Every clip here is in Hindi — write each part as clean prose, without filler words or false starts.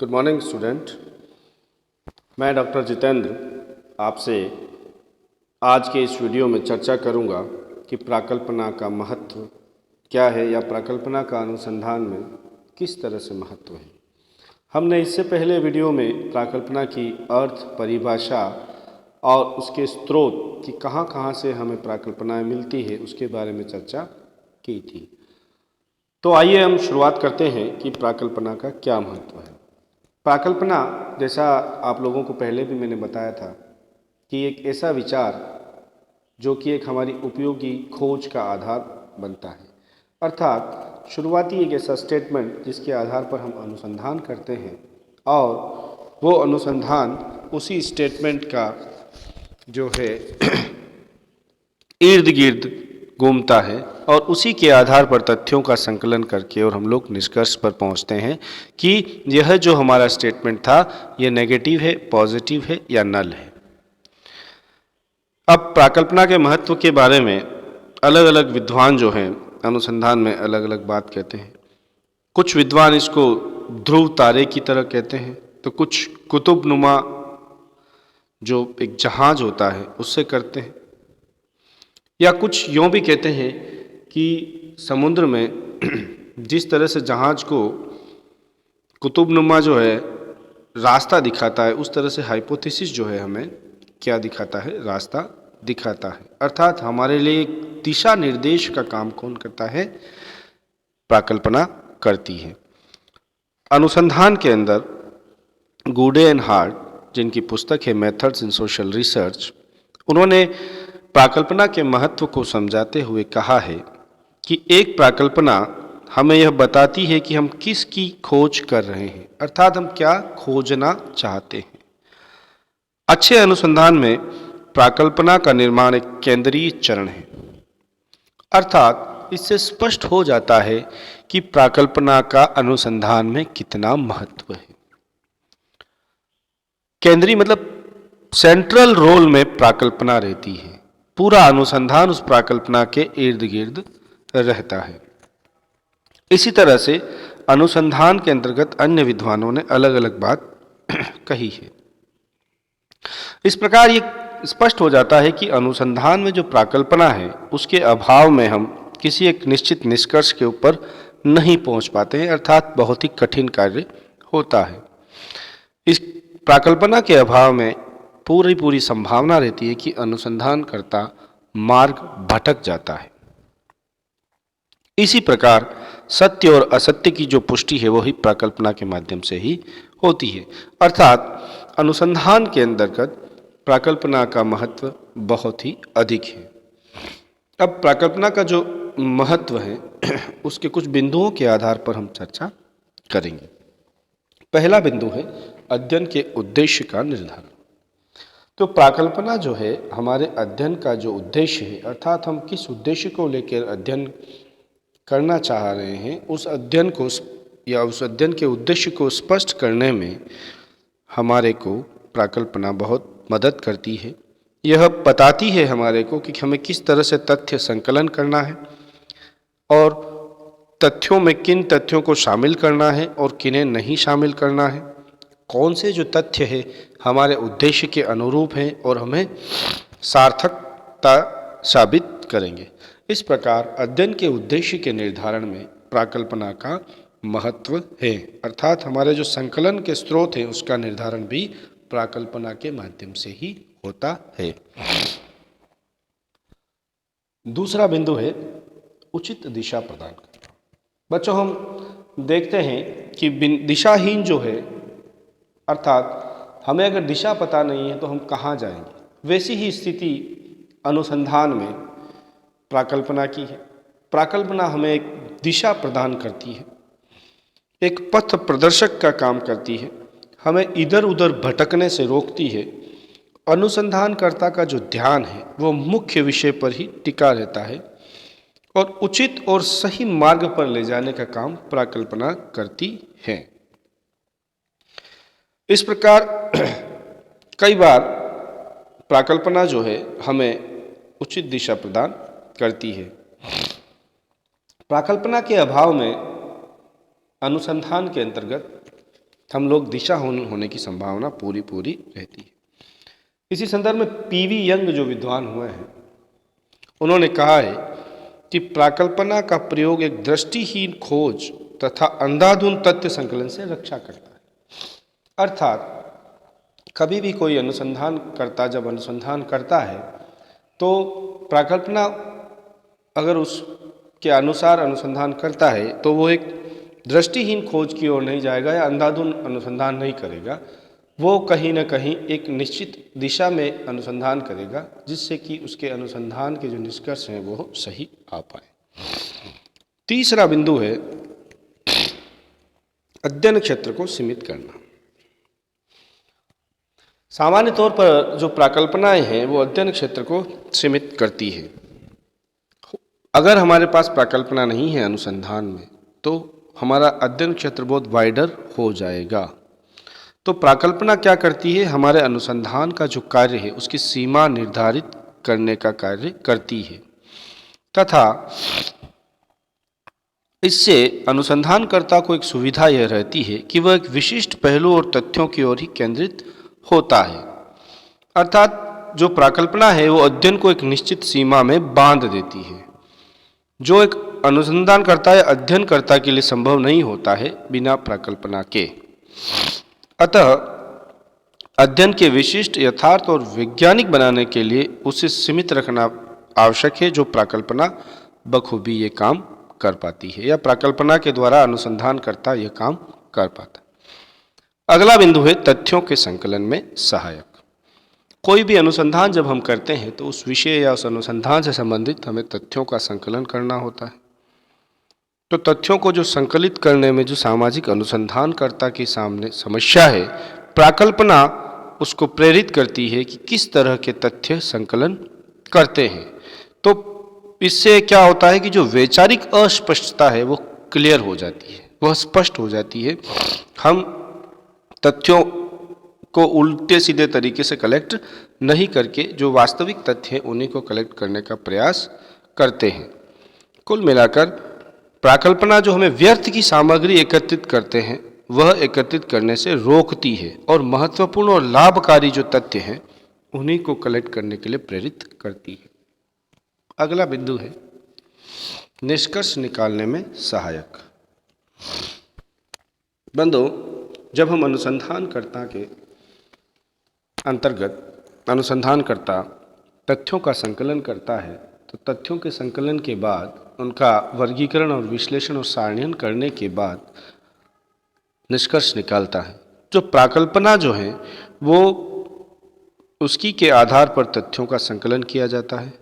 Good morning student. मैं डॉक्टर जितेंद्र आपसे आज के इस वीडियो में चर्चा करूंगा कि प्राकल्पना का महत्व क्या है या प्राकल्पना का अनुसंधान में किस तरह से महत्व है। हमने इससे पहले वीडियो में प्राकल्पना की अर्थ, परिभाषा और उसके स्रोत कि कहाँ से हमें प्राकल्पनाएं मिलती है उसके बारे में चर्चा की थी। तो आइए हम शुरुआत करते हैं कि प्राकल्पना का क्या महत्व है। प्राकल्पना, जैसा आप लोगों को पहले भी मैंने बताया था, कि एक ऐसा विचार जो कि एक हमारी उपयोगी खोज का आधार बनता है, अर्थात शुरुआती एक ऐसा स्टेटमेंट जिसके आधार पर हम अनुसंधान करते हैं और वो अनुसंधान उसी स्टेटमेंट का जो है इर्द गिर्द घूमता है और उसी के आधार पर तथ्यों का संकलन करके और हम लोग निष्कर्ष पर पहुंचते हैं कि यह जो हमारा स्टेटमेंट था यह नेगेटिव है, पॉजिटिव है या नल है। अब प्राकल्पना के महत्व के बारे में अलग अलग विद्वान जो हैं अनुसंधान में अलग अलग बात कहते हैं। कुछ विद्वान इसको ध्रुव तारे की तरह कहते हैं, तो कुछ कुतुबनुमा जो एक जहाज होता है उससे करते हैं, या कुछ यूँ भी कहते हैं कि समुद्र में जिस तरह से जहाज को कुतुबनुमा जो है रास्ता दिखाता है, उस तरह से हाइपोथेसिस जो है हमें क्या दिखाता है, रास्ता दिखाता है। अर्थात हमारे लिए एक दिशा निर्देश का काम कौन करता है, प्राकल्पना करती है। अनुसंधान के अंदर गुडे एंड हार्ट, जिनकी पुस्तक है मेथड्स इन सोशल रिसर्च, उन्होंने प्राकल्पना के महत्व को समझाते हुए कहा है कि एक प्राकल्पना हमें यह बताती है कि हम किसकी खोज कर रहे हैं, अर्थात हम क्या खोजना चाहते हैं। अच्छे अनुसंधान में प्राकल्पना का निर्माण एक केंद्रीय चरण है, अर्थात इससे स्पष्ट हो जाता है कि प्राकल्पना का अनुसंधान में कितना महत्व है। केंद्रीय मतलब सेंट्रल रोल में प्राकल्पना रहती है, पूरा अनुसंधान उस प्राकल्पना के इर्द गिर्द रहता है। इसी तरह से अनुसंधान के अंतर्गत अन्य विद्वानों ने अलग अलग बात कही है। इस प्रकार ये स्पष्ट हो जाता है कि अनुसंधान में जो प्राकल्पना है उसके अभाव में हम किसी एक निश्चित निष्कर्ष के ऊपर नहीं पहुंच पाते हैं, अर्थात बहुत ही कठिन कार्य होता है। इस प्राकल्पना के अभाव में पूरी संभावना रहती है कि अनुसंधानकर्ता मार्ग भटक जाता है। इसी प्रकार सत्य और असत्य की जो पुष्टि है वही प्राकल्पना के माध्यम से ही होती है, अर्थात अनुसंधान के अंतर्गत प्राकल्पना का महत्व बहुत ही अधिक है। अब प्राकल्पना का जो महत्व है उसके कुछ बिंदुओं के आधार पर हम चर्चा करेंगे। पहला बिंदु है अध्ययन के उद्देश्य का निर्धारण। तो प्राकल्पना जो है हमारे अध्ययन का जो उद्देश्य है, अर्थात हम किस उद्देश्य को लेकर अध्ययन करना चाह रहे हैं, उस अध्ययन को या उस अध्ययन के उद्देश्य को स्पष्ट करने में हमारे को प्राकल्पना बहुत मदद करती है। यह बताती है हमारे को कि हमें किस तरह से तथ्य संकलन करना है और तथ्यों में किन तथ्यों को शामिल करना है और किन्हें नहीं शामिल करना है, कौन से जो तथ्य है हमारे उद्देश्य के अनुरूप हैं और हमें सार्थकता साबित करेंगे। इस प्रकार अध्ययन के उद्देश्य के निर्धारण में प्राकल्पना का महत्व है, अर्थात हमारे जो संकलन के स्रोत हैं उसका निर्धारण भी प्राकल्पना के माध्यम से ही होता है। दूसरा बिंदु है उचित दिशा प्रदान करना। बच्चों, हम देखते हैं कि दिशाहीन जो है, अर्थात हमें अगर दिशा पता नहीं है तो हम कहाँ जाएंगे, वैसी ही स्थिति अनुसंधान में प्राकल्पना की है। प्राकल्पना हमें एक दिशा प्रदान करती है, एक पथ प्रदर्शक का काम करती है, हमें इधर उधर भटकने से रोकती है। अनुसंधानकर्ता का जो ध्यान है वो मुख्य विषय पर ही टिका रहता है और उचित और सही मार्ग पर ले जाने का काम प्राकल्पना करती है। इस प्रकार कई बार प्राकल्पना जो है हमें उचित दिशा प्रदान करती है। प्राकल्पना के अभाव में अनुसंधान के अंतर्गत हम लोग दिशाहीन होने की संभावना पूरी पूरी रहती है। इसी संदर्भ में पीवी यंग जो विद्वान हुए हैं, उन्होंने कहा है कि प्राकल्पना का प्रयोग एक दृष्टिहीन खोज तथा अंधाधुंध तथ्य संकलन से रक्षा करता है। अर्थात कभी भी कोई अनुसंधान करता जब अनुसंधान करता है तो प्राकल्पना अगर उसके अनुसार अनुसंधान करता है तो वो एक दृष्टिहीन खोज की ओर नहीं जाएगा या अंधाधुंध अनुसंधान नहीं करेगा। वो कहीं ना कहीं एक निश्चित दिशा में अनुसंधान करेगा जिससे कि उसके अनुसंधान के जो निष्कर्ष हैं वो सही आ पाए। तीसरा बिंदु है अध्ययन क्षेत्र को सीमित करना। सामान्य तौर पर जो प्राकल्पनाएं हैं वो अध्ययन क्षेत्र को सीमित करती है। अगर हमारे पास प्राकल्पना नहीं है अनुसंधान में तो हमारा अध्ययन क्षेत्र बहुत वाइडर हो जाएगा। तो प्राकल्पना क्या करती है, हमारे अनुसंधान का जो कार्य है उसकी सीमा निर्धारित करने का कार्य करती है तथा इससे अनुसंधानकर्ता को एक सुविधा यह रहती है कि वह एक विशिष्ट पहलू और तथ्यों की ओर ही केंद्रित होता है। अर्थात जो प्राकल्पना है वो अध्ययन को एक निश्चित सीमा में बांध देती है, जो एक अनुसंधानकर्ता या अध्ययनकर्ता के लिए संभव नहीं होता है बिना प्राकल्पना के। अतः अध्ययन के विशिष्ट यथार्थ और वैज्ञानिक बनाने के लिए उसे सीमित रखना आवश्यक है, जो प्राकल्पना बखूबी ये काम कर पाती है या प्राकल्पना के द्वारा अनुसंधानकर्ता यह काम कर पाता है। अगला बिंदु है तथ्यों के संकलन में सहायक। कोई भी अनुसंधान जब हम करते हैं तो उस विषय या उस अनुसंधान से संबंधित हमें तथ्यों का संकलन करना होता है। तो तथ्यों को जो संकलित करने में जो सामाजिक अनुसंधानकर्ता के सामने समस्या है, प्राकल्पना उसको प्रेरित करती है कि किस तरह के तथ्य संकलन करते हैं। तो इससे क्या होता है कि जो वैचारिक अस्पष्टता है वो क्लियर हो जाती है, वह स्पष्ट हो जाती है। हम तथ्यों को उल्टे सीधे तरीके से कलेक्ट नहीं करके जो वास्तविक तथ्य हैं उन्हीं को कलेक्ट करने का प्रयास करते हैं। कुल मिलाकर प्राकल्पना जो हमें व्यर्थ की सामग्री एकत्रित करते हैं वह एकत्रित करने से रोकती है और महत्वपूर्ण और लाभकारी जो तथ्य हैं उन्हीं को कलेक्ट करने के लिए प्रेरित करती है। अगला बिंदु है निष्कर्ष निकालने में सहायक। बंधु, जब हम अनुसंधानकर्ता के अंतर्गत अनुसंधानकर्ता तथ्यों का संकलन करता है तो तथ्यों के संकलन के बाद उनका वर्गीकरण और विश्लेषण और सारणीकरण करने के बाद निष्कर्ष निकालता है। जो प्राकल्पना जो है वो उसकी के आधार पर तथ्यों का संकलन किया जाता है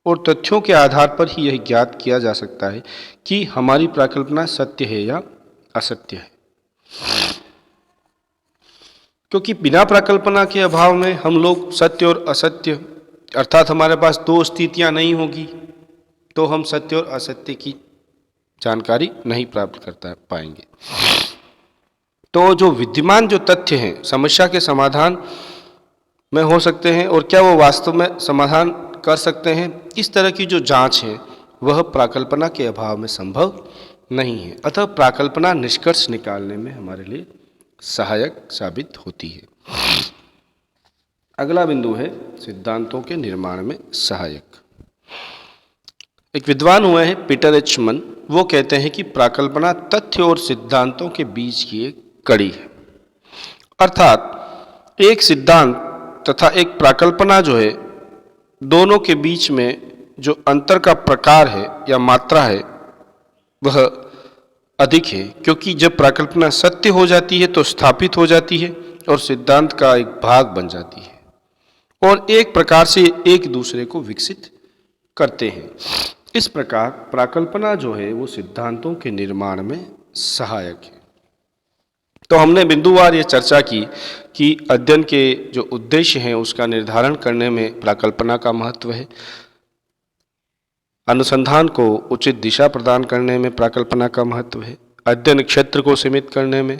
और तथ्यों के आधार पर ही यह ज्ञात किया जा सकता है कि हमारी प्राकल्पना सत्य है या असत्य है। क्योंकि बिना प्राकल्पना के अभाव में हम लोग सत्य और असत्य, अर्थात हमारे पास दो स्थितियां नहीं होगी तो हम सत्य और असत्य की जानकारी नहीं प्राप्त कर पाएंगे। तो जो विद्यमान जो तथ्य हैं समस्या के समाधान में हो सकते हैं और क्या वो वास्तव में समाधान कर सकते हैं, इस तरह की जो जांच है वह प्राकल्पना के अभाव में संभव नहीं है। अतः प्राकल्पना निष्कर्ष निकालने में हमारे लिए सहायक साबित होती है। अगला बिंदु है सिद्धांतों के निर्माण में सहायक। एक विद्वान हुए हैं पीटर एच मन, वो कहते हैं कि प्राकल्पना तथ्य और सिद्धांतों के बीच की एक कड़ी है। अर्थात एक सिद्धांत तथा एक प्राकल्पना जो है दोनों के बीच में जो अंतर का प्रकार है या मात्रा है वह अधिक है, क्योंकि जब प्राकल्पना सत्य हो जाती है तो स्थापित हो जाती है और सिद्धांत का एक भाग बन जाती है और एक प्रकार से एक दूसरे को विकसित करते हैं। इस प्रकार प्राकल्पना जो है वो सिद्धांतों के निर्माण में सहायक है। तो हमने बिंदुवार ये चर्चा की कि अध्ययन के जो उद्देश्य हैं उसका निर्धारण करने में प्राकल्पना का महत्व है, अनुसंधान को उचित दिशा प्रदान करने में प्राकल्पना का महत्व है, अध्ययन क्षेत्र को सीमित करने में,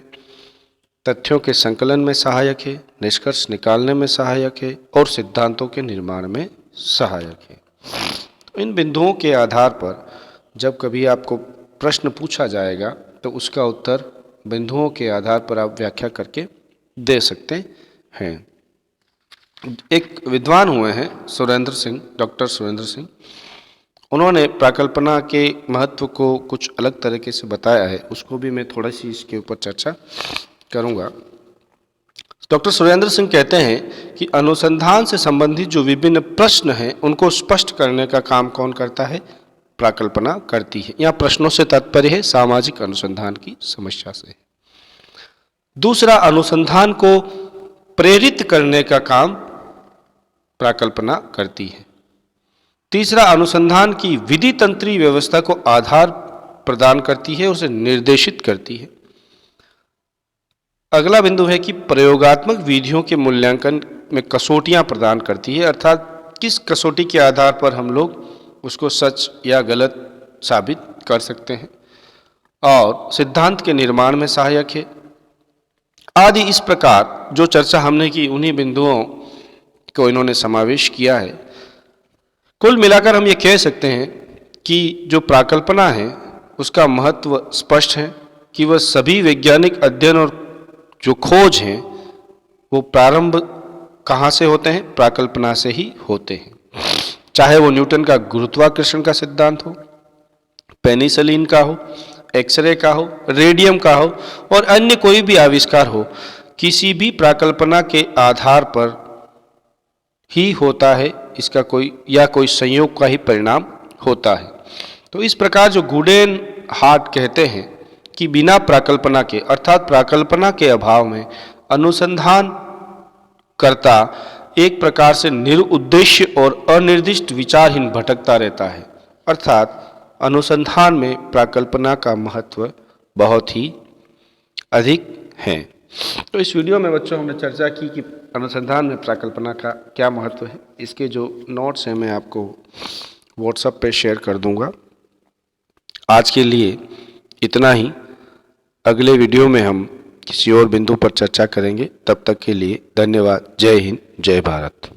तथ्यों के संकलन में सहायक है, निष्कर्ष निकालने में सहायक है और सिद्धांतों के निर्माण में सहायक है। तो इन बिंदुओं के आधार पर जब कभी आपको प्रश्न पूछा जाएगा तो उसका उत्तर बिंदुओं के आधार पर आप व्याख्या करके दे सकते हैं। एक विद्वान हुए हैं सुरेंद्र सिंह, डॉक्टर सुरेंद्र सिंह, उन्होंने प्राकल्पना के महत्व को कुछ अलग तरीके से बताया है, उसको भी मैं थोड़ा सी इसके ऊपर चर्चा करूंगा। डॉक्टर सुरेंद्र सिंह कहते हैं कि अनुसंधान से संबंधित जो विभिन्न प्रश्न हैं उनको स्पष्ट करने का काम कौन करता है? प्राकल्पना करती है। यहाँ प्रश्नों से तात्पर्य है सामाजिक अनुसंधान की समस्या से। दूसरा, अनुसंधान को प्रेरित करने का काम प्राकल्पना करती है। तीसरा, अनुसंधान की विधि तंत्री व्यवस्था को आधार प्रदान करती है, उसे निर्देशित करती है। अगला बिंदु है कि प्रयोगात्मक विधियों के मूल्यांकन में कसौटियां प्रदान करती है, अर्थात किस कसौटी के आधार पर हम लोग उसको सच या गलत साबित कर सकते हैं, और सिद्धांत के निर्माण में सहायक है आदि। इस प्रकार जो चर्चा हमने की उन्हीं बिंदुओं को इन्होंने समावेश किया है। कुल मिलाकर हम ये कह सकते हैं कि जो प्राकल्पना है उसका महत्व स्पष्ट है कि वह सभी वैज्ञानिक अध्ययन और जो खोज हैं वो प्रारंभ कहाँ से होते हैं? प्राकल्पना से ही होते हैं। चाहे वो न्यूटन का गुरुत्वाकर्षण का सिद्धांत हो, पेनिसिलिन का हो, एक्सरे का हो, रेडियम का हो और अन्य कोई भी आविष्कार हो, किसी भी प्राकल्पना के आधार पर ही होता है, इसका कोई संयोग का ही परिणाम होता है। तो इस प्रकार जो गुडेन हार्ट कहते हैं कि बिना प्राकल्पना के, अर्थात प्राकल्पना के अभाव में अनुसंधान करता एक प्रकार से निरुद्देश्य और अनिर्दिष्ट विचारहीन भटकता रहता है, अर्थात अनुसंधान में प्राकल्पना का महत्व बहुत ही अधिक है। तो इस वीडियो में बच्चों हमने चर्चा की कि अनुसंधान में प्राकल्पना का क्या महत्व है। इसके जो नोट्स हैं मैं आपको व्हाट्सएप पे शेयर कर दूंगा। आज के लिए इतना ही। अगले वीडियो में हम किसी और बिंदु पर चर्चा करेंगे। तब तक के लिए धन्यवाद। जय हिंद, जय भारत।